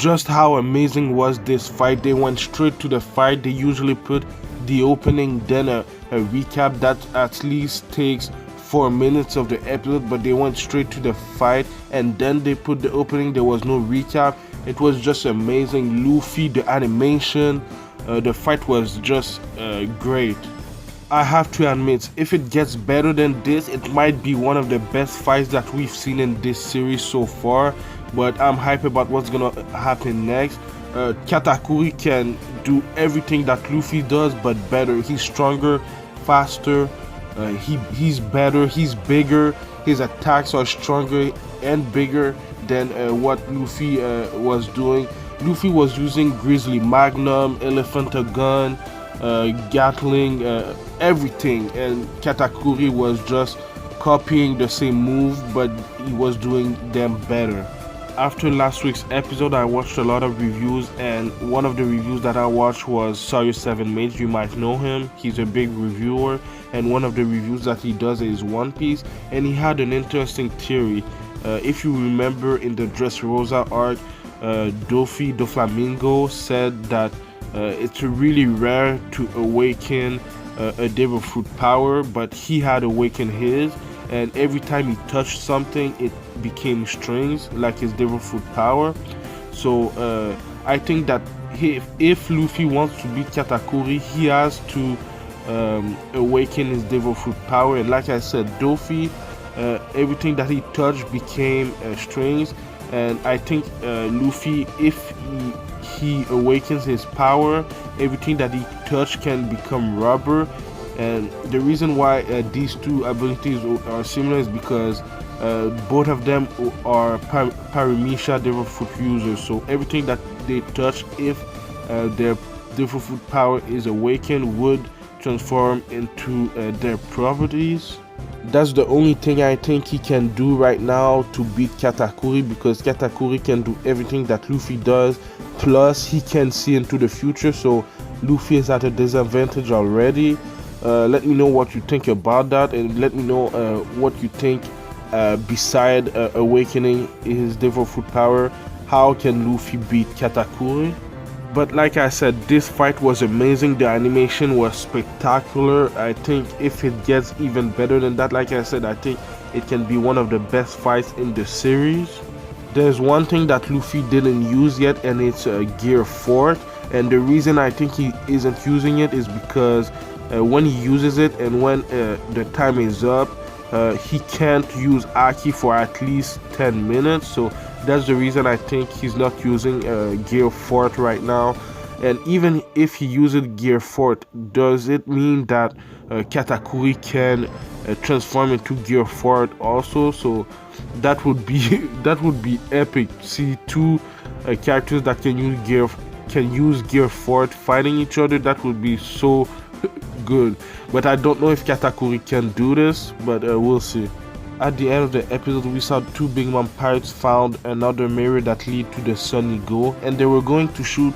Just how amazing was this fight? They went straight to the fight. They usually put the opening, then a recap that at least takes 4 minutes of the episode, but they went straight to the fight and then they put the opening. There was no recap. It was just amazing. Luffy, the animation, the fight was just great. I have to admit, if it gets better than this, it might be one of the best fights that we've seen in this series so far, but I'm hyped about what's gonna happen next. Katakuri can do everything that Luffy does, but better. He's stronger, faster, he's better, he's bigger, his attacks are stronger and bigger than what Luffy was doing. Luffy was using Grizzly Magnum, Elephanta Gun, Gatling, everything, and Katakuri was just copying the same move, but he was doing them better. After last week's episode, I watched a lot of reviews, and one of the reviews that I watched was Sawyer7Mage. You might know him. He's a big reviewer, and one of the reviews that he does is One Piece, and he had an interesting theory. If you remember in the Dressrosa arc, Doflamingo said that it's really rare to awaken a Devil Fruit power, but he had awakened his, and every time he touched something it became strings like his Devil Fruit power. So I think that if Luffy wants to beat Katakuri, he has to awaken his Devil Fruit power, and like I said, Dofi, everything that he touched became strings, and I think Luffy, if he awakens his power, everything that he touched can become rubber. And the reason why these two abilities are similar is because both of them are Paramecia Devil Fruit users, so everything that they touch, if their Devil Fruit power is awakened, would transform into their properties. That's the only thing I think he can do right now to beat Katakuri, because Katakuri can do everything that Luffy does, plus he can see into the future, so Luffy is at a disadvantage already. Let me know what you think about that, and let me know what you think beside awakening his Devil Fruit power. How can Luffy beat Katakuri? But like I said, this fight was amazing. The animation was spectacular. I think if it gets even better than that, like I said, I think it can be one of the best fights in the series. There's one thing that Luffy didn't use yet, and it's Gear Fort. And the reason I think he isn't using it is because when he uses it and when the time is up, he can't use Aki for at least 10 minutes. So that's the reason I think he's not using Gear Fort right now. And even if he uses Gear Fort, does it mean that Katakuri can transform into Gear Fort also? So that would be epic. See two characters that can use Gear Fort fighting each other. That would be so good. But I don't know if Katakuri can do this, but we'll see. At the end of the episode, we saw two Big Mom pirates found another mirror that lead to the Sunny Go, and they were going to shoot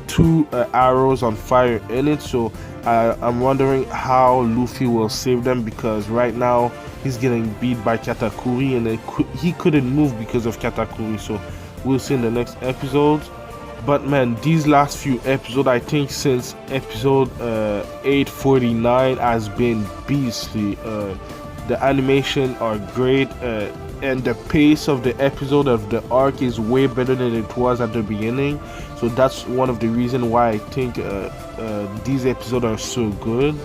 two arrows on fire in it. So I'm wondering how Luffy will save them, because right now he's getting beat by Katakuri, and he couldn't move because of Katakuri. So we'll see in the next episodes. But man, these last few episodes, I think since episode 849, has been beastly. The animation are great, and the pace of the episode of the arc is way better than it was at the beginning. So that's one of the reasons why I think these episodes are so good.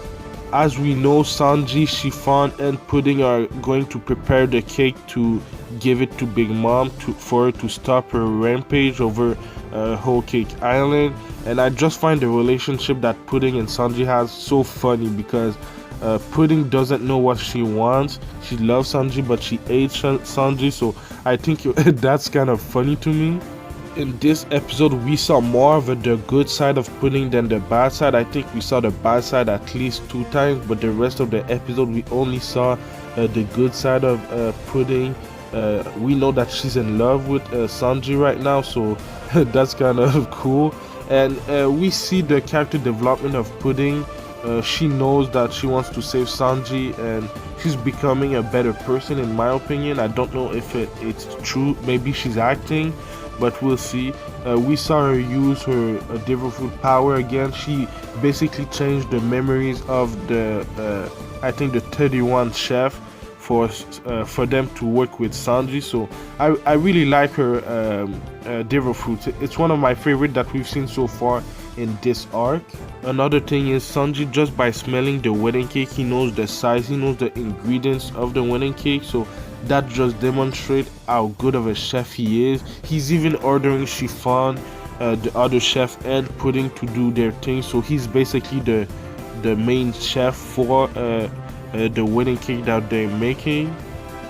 As we know, Sanji, Chiffon, and Pudding are going to prepare the cake to give it to Big Mom for her to stop her rampage over Whole Cake Island. And I just find the relationship that Pudding and Sanji has so funny, because Pudding doesn't know what she wants. She loves Sanji, but she hates Sanji, so I think that's kind of funny to me. In this episode, we saw more of the good side of Pudding than the bad side. I think we saw the bad side at least 2 times, but the rest of the episode we only saw the good side of Pudding. We know that she's in love with Sanji right now, so that's kind of cool. And we see the character development of Pudding. She knows that she wants to save Sanji, and she's becoming a better person, in my opinion. I don't know if it's true. Maybe she's acting, but we'll see. We saw her use her devil fruit power again. She basically changed the memories of the I think the 31 chef for them to work with Sanji. So I really like her devil fruit. It's one of my favorite that we've seen so far in this arc. Another thing is Sanji, just by smelling the wedding cake, he knows the size, he knows the ingredients of the wedding cake. So that just demonstrates how good of a chef he is. He's even ordering chiffon, the other chef, and pudding to do their thing. So he's basically the main chef for the wedding cake that they're making.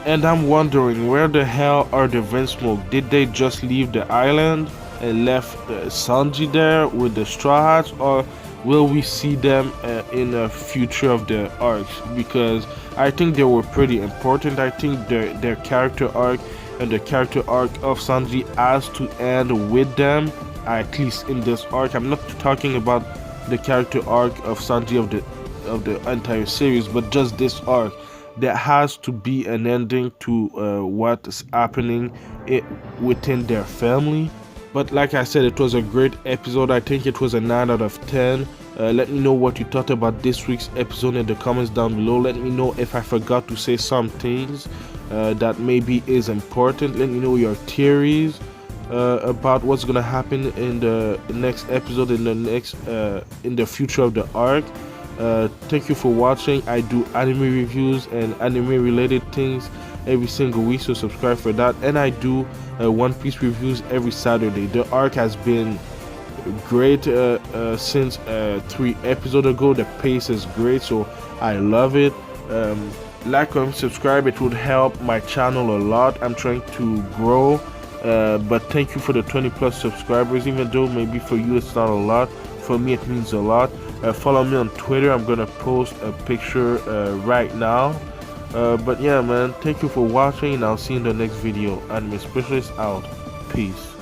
And I'm wondering, where the hell are the Vinsmoke? Did they just leave the island and left Sanji there with the Straw Hats, or will we see them in the future of the arcs? Because I think they were pretty important. I think their character arc and the character arc of Sanji has to end with them, at least in this arc. I'm not talking about the character arc of Sanji of the entire series, but just this arc. There has to be an ending to what is happening within their family. But like I said, it was a great episode. I think it was a 9 out of 10. Let me know what you thought about this week's episode in the comments down below. Let me know if I forgot to say some things that maybe is important. Let me know your theories about what's gonna happen in the next episode, in the future of the arc. Thank you for watching. I do anime reviews and anime related things every single week, so subscribe for that. And I do One Piece reviews every Saturday. The arc has been great since 3 episodes ago. The pace is great, so I love it. Like, comment, subscribe. It would help my channel a lot. I'm trying to grow, but thank you for the 20+ subscribers. Even though maybe for you it's not a lot, for me it means a lot. Follow me on Twitter. I'm gonna post a picture right now. But yeah, man, thank you for watching, and I'll see you in the next video. Anime Specialist out. Peace.